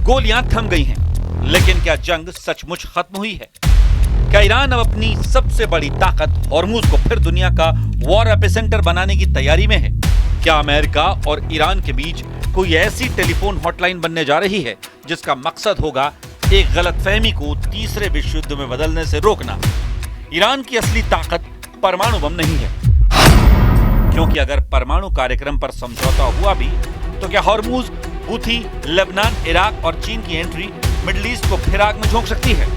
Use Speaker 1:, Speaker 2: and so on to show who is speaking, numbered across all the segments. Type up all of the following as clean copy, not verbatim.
Speaker 1: गोलियां थम गई हैं, लेकिन क्या जंग सचमुच खत्म हुई है? क्या ईरान अब अपनी सबसे बड़ी ताकत हॉर्मुज को फिर दुनिया का वॉर एपिसेंटर बनाने की तैयारी में है? क्या अमेरिका और ईरान के बीच कोई ऐसी टेलीफोन हॉटलाइन बनने जा रही है जिसका मकसद होगा एक गलतफहमी को तीसरे विश्व युद्ध में बदलने से रोकना? ईरान की असली ताकत परमाणु बम नहीं है, क्योंकि अगर परमाणु कार्यक्रम पर समझौता हुआ भी तो क्या हॉर्मुज, हूथी, लेबनान, इराक और चीन की एंट्री मिडिल ईस्ट को फिर आग में झोंक सकती है?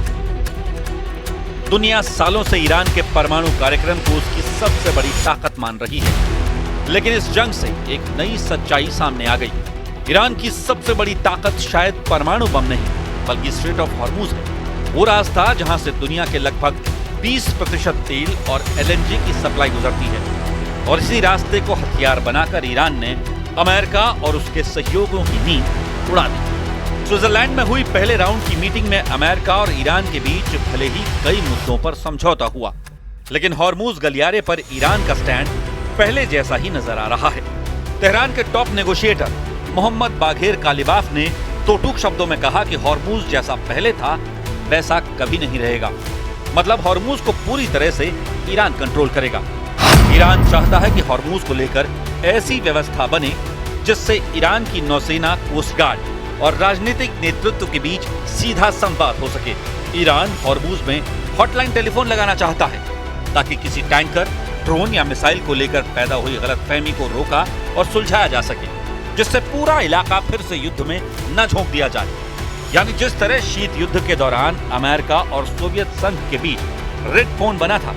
Speaker 1: दुनिया सालों से ईरान के परमाणु कार्यक्रम को उसकी सबसे बड़ी ताकत मान रही है, लेकिन इस जंग से एक नई सच्चाई सामने आ गई। ईरान की सबसे बड़ी ताकत शायद परमाणु बम नहीं, बल्कि स्ट्रेट ऑफ हॉर्मुज है। वो रास्ता जहां से दुनिया के लगभग 20% तेल और एलएनजी की सप्लाई गुजरती है, और इसी रास्ते को हथियार बनाकर ईरान ने अमेरिका और उसके सहयोगियों की नींद उड़ा दी। स्विट्जरलैंड में हुई पहले राउंड की मीटिंग में अमेरिका और ईरान के बीच भले ही कई मुद्दों पर समझौता हुआ, लेकिन हॉर्मुज गलियारे पर ईरान का स्टैंड पहले जैसा ही नजर आ रहा है। तेहरान के टॉप नेगोशिएटर मोहम्मद बाघेर कालिबाफ ने तो टूक शब्दों में कहा कि हॉर्मुज जैसा पहले था वैसा कभी नहीं रहेगा। मतलब हॉर्मुज को पूरी तरह से ईरान कंट्रोल करेगा। ईरान चाहता है कि हॉर्मुज को लेकर ऐसी व्यवस्था बने जिससे ईरान की नौसेना, कोस्ट गार्ड और राजनीतिक नेतृत्व के बीच सीधा संवाद हो सके। ईरान हॉर्मुज में हॉटलाइन टेलीफोन लगाना चाहता है ताकि किसी टैंकर, ड्रोन या मिसाइल को लेकर पैदा हुई गलतफहमी को रोका और सुलझाया जा सके, जिससे पूरा इलाका फिर से युद्ध में न झोंक दिया जाए। यानी जिस तरह शीत युद्ध के दौरान अमेरिका और सोवियत संघ के बीच रेड फोन बना था,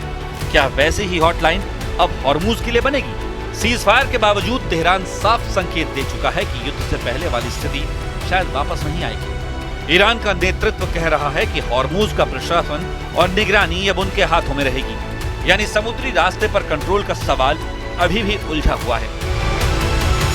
Speaker 1: क्या वैसे ही हॉटलाइन अब हॉर्मुज के लिए बनेगी? सीज फायर के बावजूद तेहरान साफ संकेत दे चुका है कि युद्ध से पहले वाली स्थिति शायद वापस नहीं आएगी। ईरान का नेतृत्व कह रहा है कि हॉर्मुज का प्रशासन और निगरानी अब उनके हाथों में रहेगी। यानी समुद्री रास्ते पर कंट्रोल का सवाल अभी भी उलझा हुआ है।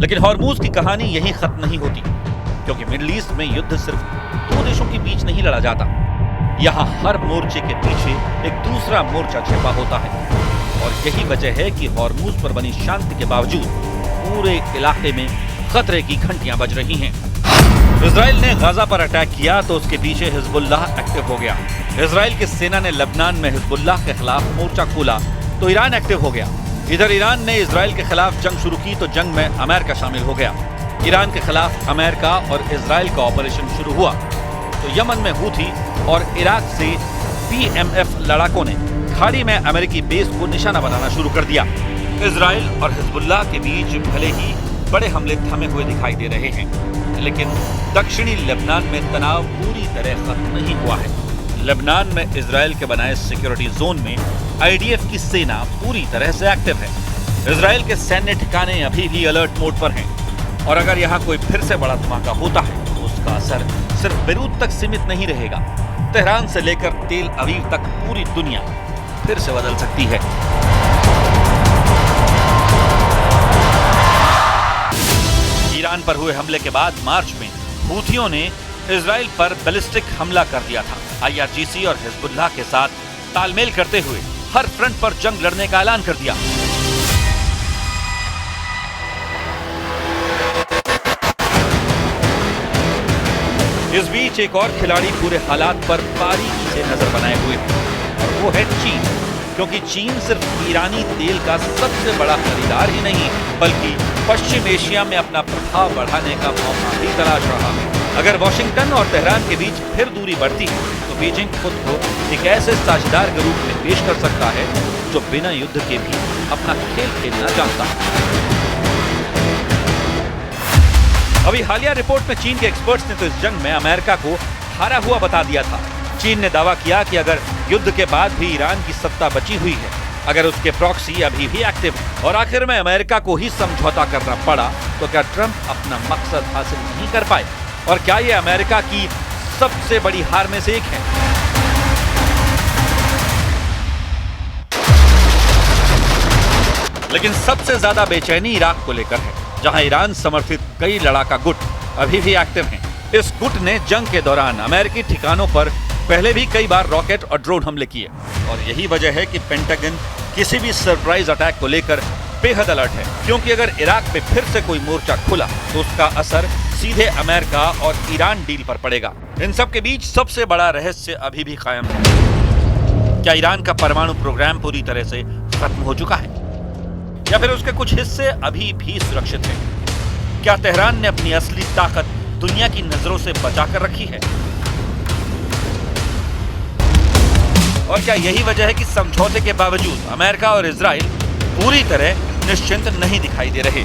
Speaker 1: लेकिन हॉर्मुज की कहानी यहीं खत्म नहीं होती, क्योंकि मिडिल ईस्ट में युद्ध सिर्फ दो देशों के बीच नहीं लड़ा जाता। यहाँ हर मोर्चे के पीछे एक दूसरा मोर्चा छिपा होता है, और यही वजह है कि हॉर्मुज पर बनी शांति के बावजूद पूरे इलाके में खतरे की घंटियां बज रही हैं। इजराइल ने गाजा पर अटैक किया तो उसके पीछे हिजबुल्लाह एक्टिव हो गया। इजराइल की सेना ने लेबनान में हिजबुल्लाह के खिलाफ मोर्चा खोला तो ईरान एक्टिव हो गया। इधर ईरान ने इजराइल के खिलाफ जंग शुरू की तो जंग में अमेरिका शामिल हो गया। ईरान के खिलाफ अमेरिका और इजराइल का ऑपरेशन शुरू हुआ तो यमन में हूथी और इराक से पीएमएफ लड़ाकों ने खाड़ी में अमेरिकी बेस को निशाना बनाना शुरू कर दिया। इजराइल और हिजबुल्लाह के बीच भले ही बड़े हमले थमे हुए दिखाई दे रहे हैं, लेकिन दक्षिणी लेबनान में तनाव पूरी तरह खत्म नहीं हुआ है। लेबनान में इजराइल के बनाए सिक्योरिटी जोन में आईडीएफ की सेना पूरी तरह से एक्टिव है। इजराइल के सैन्य ठिकाने अभी भी अलर्ट मोड पर हैं, और अगर यहाँ कोई फिर से बड़ा धमाका होता है तो उसका असर सिर्फ बेरूत तक सीमित नहीं रहेगा। तेहरान से लेकर तेल अवीव तक पूरी दुनिया फिर से बदल सकती है। ईरान पर हुए हमले के बाद मार्च में हूथियों ने इजराइल पर बैलिस्टिक हमला कर दिया था। आईआरजीसी और हिजबुल्लाह के साथ तालमेल करते हुए हर फ्रंट पर जंग लड़ने का ऐलान कर दिया। इस बीच एक और खिलाड़ी पूरे हालात पर बारीकी से नजर बनाए हुए है, और वो है चीन। क्योंकि चीन सिर्फ ईरानी तेल का सबसे बड़ा खरीदार ही नहीं, बल्कि पश्चिम एशिया में अपना प्रभाव बढ़ाने का मौका भी तलाश रहा है। अगर वॉशिंगटन और तेहरान के बीच फिर दूरी बढ़ती है तो बीजिंग खुद को एक ऐसे साझेदार के रूप में पेश कर सकता है जो बिना युद्ध के भी अपना खेल खेलना जानता है। अभी हालिया रिपोर्ट में चीन के एक्सपर्ट्स ने तो इस जंग में अमेरिका को हारा हुआ बता दिया था। चीन ने दावा किया कि अगर युद्ध के बाद भी ईरान की सत्ता बची हुई है, अगर उसके प्रॉक्सी अभी भी एक्टिव है और आखिर में अमेरिका को ही समझौता करना पड़ा, तो क्या ट्रंप अपना मकसद हासिल नहीं कर पाए? और क्या ये अमेरिका की सबसे बड़ी हार में से एक है? लेकिन सबसे ज्यादा बेचैनी इराक को लेकर है, जहां ईरान समर्थित कई लड़ाका गुट अभी भी एक्टिव हैं। इस गुट ने जंग के दौरान अमेरिकी ठिकानों पर पहले भी कई बार रॉकेट और ड्रोन हमले किए और यही वजह है कि पेंटागन किसी भी सरप्राइज अटैक को लेकर बेहद अलर्ट है, क्योंकि अगर इराक में फिर से कोई मोर्चा खुला तो उसका असर सीधे अमेरिका और ईरान डील पर पड़ेगा। इन सब के बीच सबसे बड़ा रहस्य अभी भी कायम है। क्या ईरान का परमाणु प्रोग्राम पूरी तरह से खत्म हो चुका है या फिर उसके कुछ हिस्से अभी भी सुरक्षित हैं? क्या तेहरान ने अपनी असली ताकत दुनिया की नजरों से बचाकर रखी है? और क्या यही वजह है कि समझौते के बावजूद अमेरिका और इजराइल पूरी तरह निश्चिंत नहीं दिखाई दे रहे?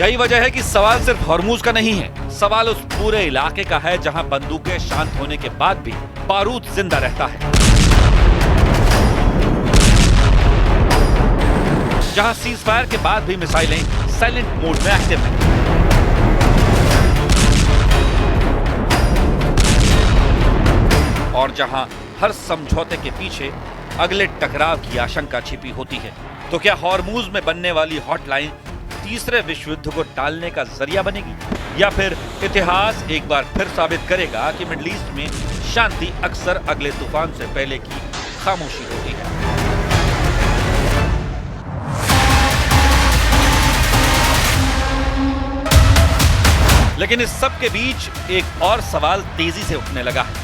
Speaker 1: यही वजह है कि सवाल सिर्फ हॉर्मूज का नहीं है, सवाल उस पूरे इलाके का है जहां बंदूकें शांत होने के बाद भी बारूद जिंदा रहता है, जहां सीज फायर के बाद भी मिसाइलें साइलेंट मोड में एक्टिव हैं, और जहां हर समझौते के पीछे अगले टकराव की आशंका छिपी होती है। तो क्या हॉर्मूज में बनने वाली हॉटलाइन तीसरे विश्व युद्ध को टालने का जरिया बनेगी, या फिर इतिहास एक बार फिर साबित करेगा कि मिडिल ईस्ट में शांति अक्सर अगले तूफान से पहले की खामोशी होती है? लेकिन इस सब के बीच एक और सवाल तेजी से उठने लगा है।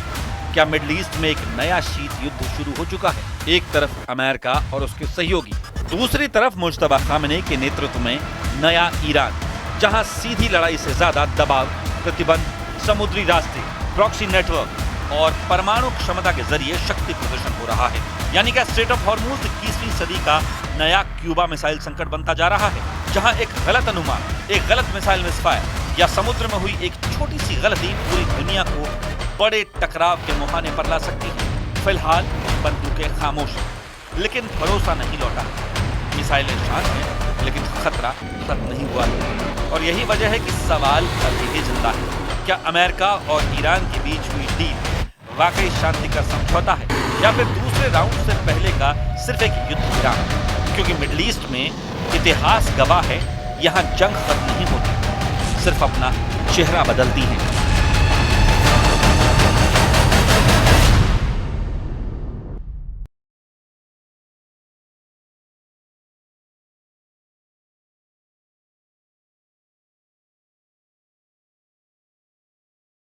Speaker 1: क्या मिडिल ईस्ट में एक नया शीत युद्ध शुरू हो चुका है? एक तरफ अमेरिका और उसके सहयोगी, दूसरी तरफ मुज्तबा खामेनी के नेतृत्व में नया ईरान, जहां सीधी लड़ाई से ज्यादा दबाव, प्रतिबंध, समुद्री रास्ते, प्रॉक्सी नेटवर्क और परमाणु क्षमता के जरिए शक्ति प्रदर्शन हो रहा है। यानी कि स्ट्रेट ऑफ हॉर्मूज 21वीं सदी का नया क्यूबा मिसाइल संकट बनता जा रहा है, जहां एक गलत अनुमान, एक गलत मिसाइल मिसफायर या समुद्र में हुई एक छोटी सी गलती पूरी दुनिया को बड़े टकराव के मुहाने पर ला सकती है। फिलहाल बंदूकें खामोश, लेकिन भरोसा नहीं लौटा। मिसाइलें शांत हैं, लेकिन खतरा खत्म नहीं हुआ है। और यही वजह है कि सवाल अभी भी जिंदा है। क्या अमेरिका और ईरान के बीच हुई डील वाकई शांति का समझौता है, या फिर दूसरे राउंड से पहले का सिर्फ एक युद्ध विराम? क्योंकि मिडिल ईस्ट में इतिहास गवाह है, यहाँ जंग खत्म नहीं होती, सिर्फ अपना चेहरा बदलती है।